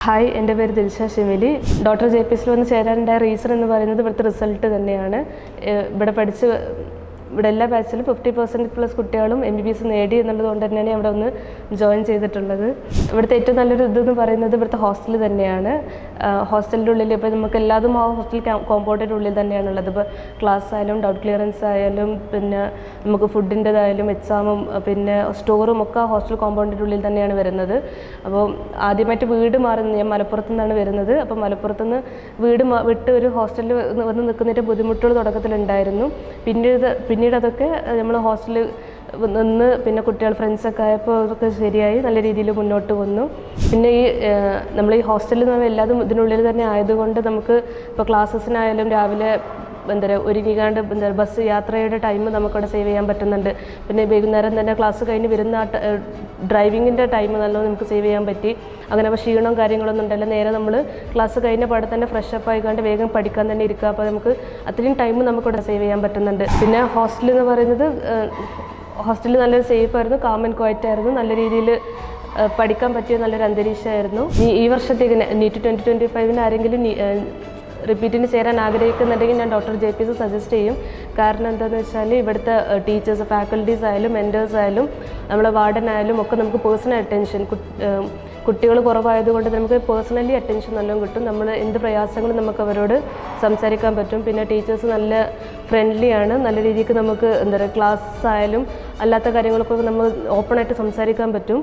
Hi, എൻ്റെ പേര് Dilsha ഷിമിലി. Doctor JPS വന്ന് ചേരാനുണ്ടായ റീസൺ എന്ന് പറയുന്നത് ഇവിടുത്തെ റിസൾട്ട് തന്നെയാണ്. ഇവിടെ എല്ലാ ബാച്ചിലും 50% കുട്ടികളും MBBS നേടി എന്നുള്ളത് കൊണ്ട് തന്നെയാണ് ഇവിടെ ഒന്ന് ജോയിൻ ചെയ്തിട്ടുള്ളത്. ഇവിടുത്തെ ഏറ്റവും നല്ലൊരു ഇതെന്ന് പറയുന്നത് ഇവിടുത്തെ ഹോസ്റ്റൽ തന്നെയാണ്. ഹോസ്റ്റലിൻ്റെ ഉള്ളിൽ ഇപ്പോൾ നമുക്ക് എല്ലാതും ആ ഹോസ്റ്റൽ കോമ്പൗണ്ടിൻ്റെ ഉള്ളിൽ തന്നെയാണുള്ളത്. ഇപ്പോൾ ക്ലാസ് ആയാലും ഡൗട്ട് ക്ലിയറൻസ് ആയാലും പിന്നെ നമുക്ക് ഫുഡിൻ്റെതായാലും എക്സാമും പിന്നെ സ്റ്റോറും ഒക്കെ ഹോസ്റ്റൽ കോമ്പൗണ്ടിൻ്റെ ഉള്ളിൽ തന്നെയാണ് വരുന്നത്. അപ്പോൾ ആദ്യമായിട്ട് വീട് മാറുന്നത് ഞാൻ മലപ്പുറത്തു നിന്നാണ് വരുന്നത്. അപ്പോൾ മലപ്പുറത്തു നിന്ന് വീട് വിട്ട് ഒരു ഹോസ്റ്റലിൽ വന്ന് നിൽക്കുന്നതിൻ്റെ ബുദ്ധിമുട്ടുകൾ തുടക്കത്തിലുണ്ടായിരുന്നു. പിന്നീട് അതൊക്കെ നമ്മൾ ഹോസ്റ്റലിൽ നിന്ന് പിന്നെ കുട്ടികൾ ഫ്രണ്ട്സൊക്കെ ആയപ്പോൾ അതൊക്കെ ശരിയായി നല്ല രീതിയിൽ മുന്നോട്ട് വന്നു. പിന്നെ നമ്മൾ ഈ ഹോസ്റ്റലിൽ നമ്മൾ എല്ലാതും ഇതിനുള്ളിൽ തന്നെ ആയതുകൊണ്ട് നമുക്ക് ഇപ്പോൾ ക്ലാസ്സസിനായാലും രാവിലെ ഒരുങ്ങിക്കാണ്ട് ബസ് യാത്രയുടെ ടൈം നമുക്കവിടെ സേവ് ചെയ്യാൻ പറ്റുന്നുണ്ട്. പിന്നെ വൈകുന്നേരം തന്നെ ക്ലാസ് കഴിഞ്ഞ് വരുന്ന ഡ്രൈവിങ്ങിൻ്റെ ടൈം നല്ലോണം നമുക്ക് സേവ് ചെയ്യാൻ പറ്റി. അങ്ങനെ അപ്പോൾ ക്ഷീണവും കാര്യങ്ങളൊന്നും ഉണ്ടല്ലോ, നേരെ നമ്മൾ ക്ലാസ് കഴിഞ്ഞ പാടെ തന്നെ ഫ്രഷപ്പ് ആയിക്കാണ്ട് വേഗം പഠിക്കാൻ തന്നെ ഇരിക്കുക. അപ്പോൾ നമുക്ക് അത്രയും ടൈം നമുക്കിവിടെ സേവ് ചെയ്യാൻ പറ്റുന്നുണ്ട്. പിന്നെ ഹോസ്റ്റൽ എന്ന് പറയുന്നത് ഹോസ്റ്റലിൽ നല്ലൊരു സേഫ് ആയിരുന്നു, കാം ആൻഡ് ക്വയറ്റ് ആയിരുന്നു, നല്ല രീതിയിൽ പഠിക്കാൻ പറ്റിയ നല്ലൊരു അന്തരീക്ഷമായിരുന്നു. ഈ വർഷത്തേക്ക് നീറ്റ് 2025 ആരെങ്കിലും റിപ്പീറ്റിന് ചേരാൻ ആഗ്രഹിക്കുന്നുണ്ടെങ്കിൽ ഞാൻ ഡോക്ടർ JPS സജസ്റ്റ് ചെയ്യും. കാരണം എന്താണെന്ന് വെച്ചാൽ ഇവിടുത്തെ ടീച്ചേഴ്സ്, ഫാക്കൽറ്റീസ് ആയാലും മെൻറ്റേഴ്സ് ആയാലും നമ്മളെ വാർഡൻ ആയാലും ഒക്കെ നമുക്ക് പേഴ്സണൽ അറ്റൻഷൻ, കുട്ടികൾ കുറവായതുകൊണ്ട് നമുക്ക് പേഴ്സണലി അറ്റൻഷൻ നല്ലോണം കിട്ടും. നമ്മൾ എന്ത് പ്രയാസങ്ങളും നമുക്ക് അവരോട് സംസാരിക്കാൻ പറ്റും. പിന്നെ ടീച്ചേഴ്സ് നല്ല ഫ്രണ്ട്ലിയാണ്, നല്ല രീതിക്ക് നമുക്ക് ക്ലാസ് ആയാലും അല്ലാത്ത കാര്യങ്ങളൊക്കെ നമ്മൾ ഓപ്പണായിട്ട് സംസാരിക്കാൻ പറ്റും.